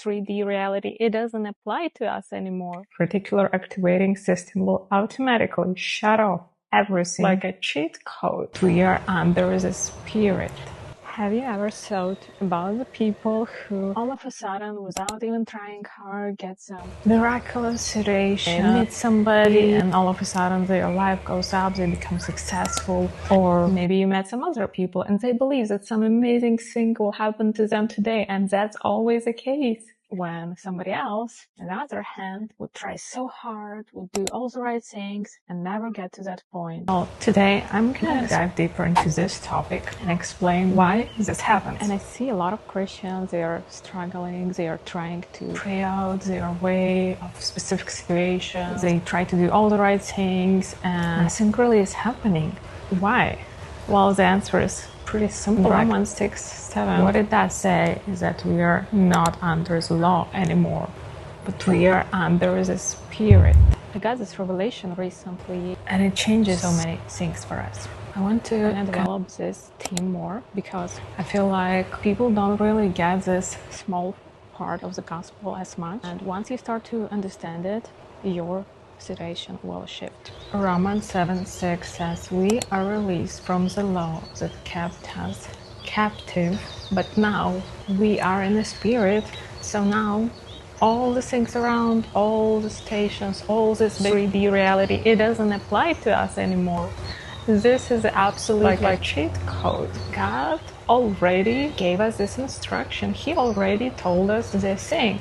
3D reality, it doesn't apply to us anymore. Reticular Activating System will automatically shut off everything like a cheat code. We are under the spirit. Have you ever thought about the people who all of a sudden, without even trying hard, get some miraculous situation, meet somebody, and all of a sudden their life goes up, they become successful? Or maybe you met some other people and they believe that some amazing thing will happen to them today, and that's always the case. When somebody else, on the other hand, would try so hard, would do all the right things, and never get to that point. Well, today I'm gonna dive deeper into this topic and explain why this happens. And I see a lot of Christians, they are struggling, they are trying to pray out their way of specific situations, they try to do all the right things, and nothing really is happening. Why? Well, the answer is pretty simple. Romans 6:7. What it does say is that we are not under the law anymore, but we are under the Spirit. I got this revelation recently, and it changes so many things for us. I want to develop this theme more because I feel like people don't really get this small part of the gospel as much. And once you start to understand it, your situation will shift. Romans 7:6 says, we are released from the law that kept us captive, but now we are in the Spirit. So now all the things around, all the stations, all this 3D reality, it doesn't apply to us anymore. This is absolutely like a cheat code. God already gave us this instruction. He already told us this thing.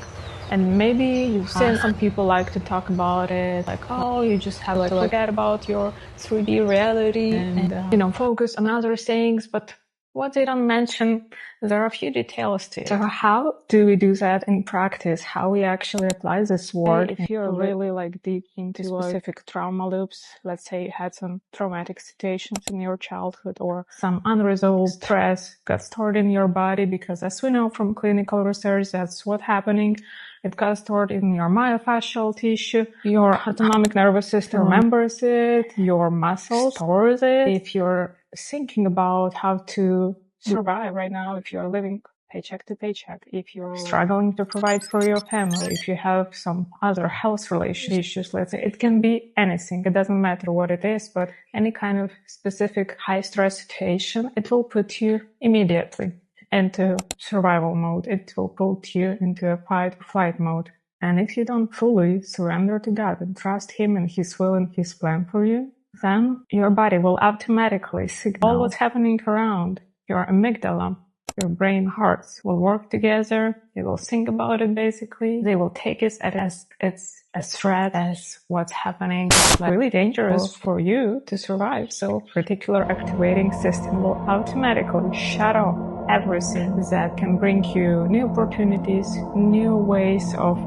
And maybe you've seen some people like to talk about it, like, oh, you just have to forget about your 3D reality and focus on other things. But what they don't mention, there are a few details to it. So how do we do that in practice? How we actually apply this word? If you're really like deep into specific trauma loops, let's say you had some traumatic situations in your childhood or some unresolved stress got stored in your body, because as we know from clinical research, that's what's happening. It got stored in your myofascial tissue. Your autonomic nervous system remembers it. Your muscles stores it. If you're thinking about how to survive right now, if you're living paycheck to paycheck, if you're struggling to provide for your family, if you have some other health-related issues, let's say, it can be anything. It doesn't matter what it is, but any kind of specific high-stress situation, it will put you immediately into survival mode. It will put you into a fight or flight mode. And if you don't fully surrender to God and trust Him and His will and His plan for you, then your body will automatically signal all what's happening around. Your amygdala, your brain, hearts will work together. They will think about it basically. They will take it as a threat, as what's happening. It's like really dangerous for you to survive. So Reticular Activating System will automatically shut off everything that can bring you new opportunities, new ways of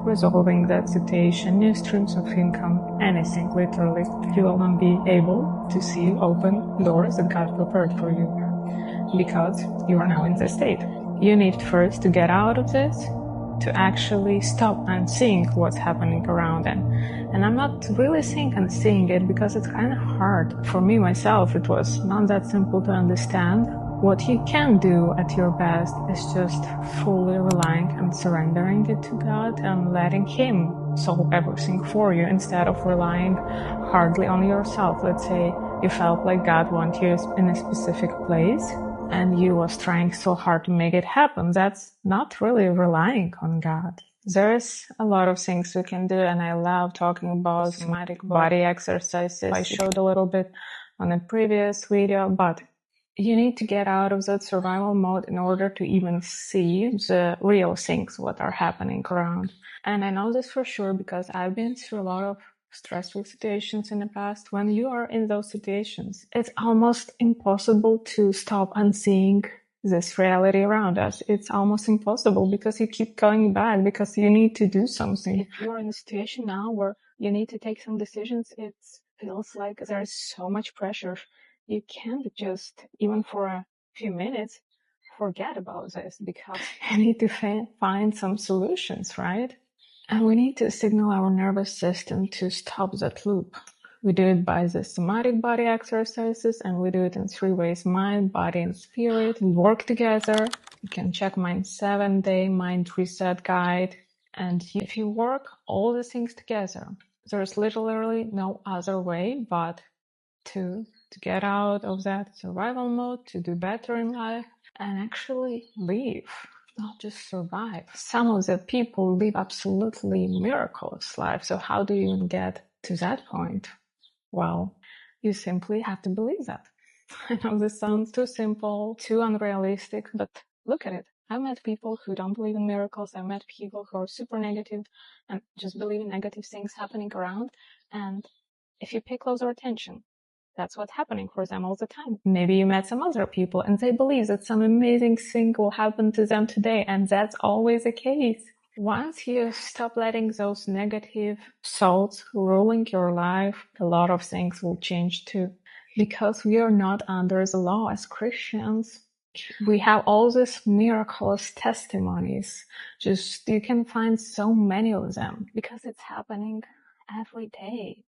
resolving that situation, new streams of income, anything literally. You will not be able to see open doors that God prepared for you because you are now in this state. You need first to get out of this, to actually stop and think what's happening around. And I'm not really seeing it because it's kind of hard. For me, myself, it was not that simple to understand. What you can do at your best is just fully relying and surrendering it to God and letting Him solve everything for you instead of relying hardly on yourself. Let's say you felt like God wanted you in a specific place and you was trying so hard to make it happen. That's not really relying on God. There's a lot of things we can do, and I love talking about somatic body exercises. I showed a little bit on a previous video, but you need to get out of that survival mode in order to even see the real things, what are happening around. And I know this for sure because I've been through a lot of stressful situations in the past. When you are in those situations, it's almost impossible to stop and seeing this reality around us. It's almost impossible because you keep going back because you need to do something. If you're in a situation now where you need to take some decisions, it feels like there's so much pressure. You can't just, even for a few minutes, forget about this because you need to find some solutions, right? And we need to signal our nervous system to stop that loop. We do it by the somatic body exercises, and we do it in 3 ways: mind, body, and spirit. We work together. You can check my 7-day mind reset guide. And if you work all the things together, there's literally no other way but to get out of that survival mode, to do better in life, and actually live, not just survive. Some of the people live absolutely miraculous lives. So how do you even get to that point? Well, you simply have to believe that. I know this sounds too simple, too unrealistic, but look at it. I've met people who don't believe in miracles. I've met people who are super negative and just believe in negative things happening around. And if you pay closer attention, that's what's happening for them all the time. Maybe you met some other people and they believe that some amazing thing will happen to them today, and that's always the case. Once you stop letting those negative thoughts ruling your life, a lot of things will change too. Because we are not under the law as Christians. We have all these miraculous testimonies. Just, you can find so many of them because it's happening every day.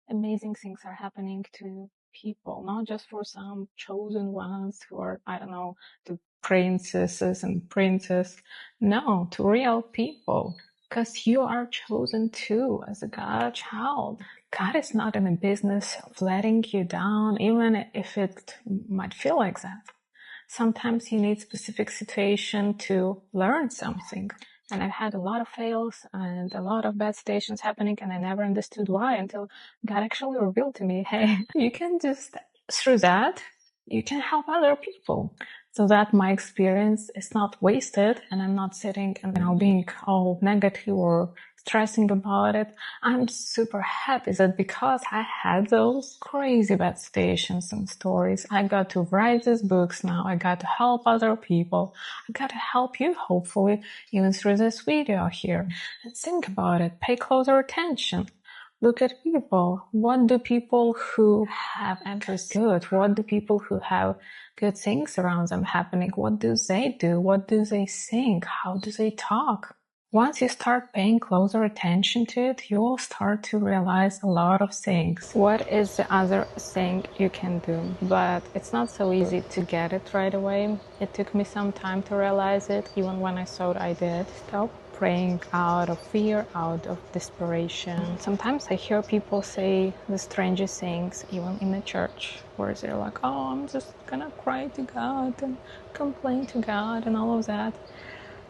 Amazing things are happening to people, not just for some chosen ones who are, I don't know, the princesses and princes. No, to real people. Because you are chosen too as a God child. God is not in the business of letting you down, even if it might feel like that. Sometimes you need specific situation to learn something. And I've had a lot of fails and a lot of bad situations happening, and I never understood why until God actually revealed to me, hey, you can just, through that, you can help other people. So that my experience is not wasted, and I'm not sitting and being all negative or stressing about it. I'm super happy that because I had those crazy bad situations and stories, I got to write these books now. I got to help other people. I got to help you, hopefully, even through this video here. And think about it. Pay closer attention. Look at people. What do people who have interest good? What do people who have good things around them happening? What do they do? What do they think? How do they talk? Once you start paying closer attention to it, you will start to realize a lot of things. What is the other thing you can do? But it's not so easy to get it right away. It took me some time to realize it, even when I thought I did. Stop praying out of fear, out of desperation. Sometimes I hear people say the strangest things, even in the church, where they're like, oh, I'm just gonna cry to God and complain to God and all of that.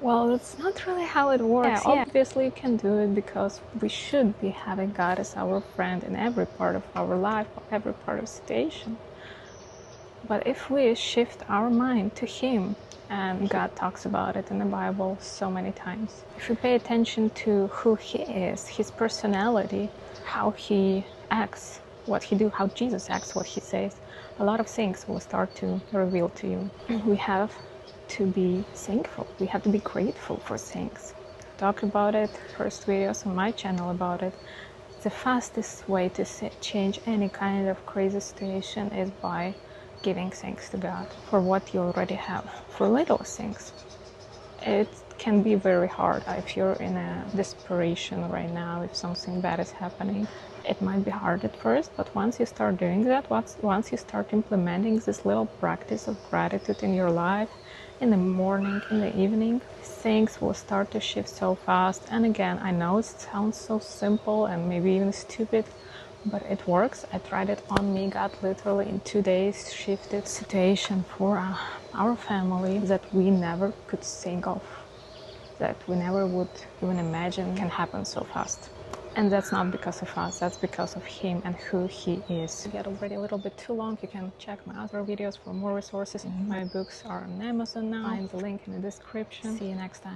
Well, that's not really how it works. Yeah, obviously you can do it because we should be having God as our friend in every part of our life, every part of the situation. But if we shift our mind to Him, and God talks about it in the Bible so many times, if we pay attention to who He is, His personality, how He acts, what He do, how Jesus acts, what He says, a lot of things will start to reveal to you. We have to be thankful. We have to be grateful for things. Talk about it, first videos on my channel about it. The fastest way to change any kind of crazy situation is by giving thanks to God for what you already have, for little things. It can be very hard if you're in a desperation right now, if something bad is happening. It might be hard at first, but once you start doing that, once you start implementing this little practice of gratitude in your life, in the morning, in the evening, things will start to shift so fast. And again, I know it sounds so simple and maybe even stupid, but it works. I tried it on me. God literally in 2 days shifted situation for our family that we never could think of, that we never would even imagine can happen so fast. And that's not because of us, that's because of Him and who He is. To get already a little bit too long, you can check my other videos for more resources. My books are on Amazon now. Find the link in the description. See you next time.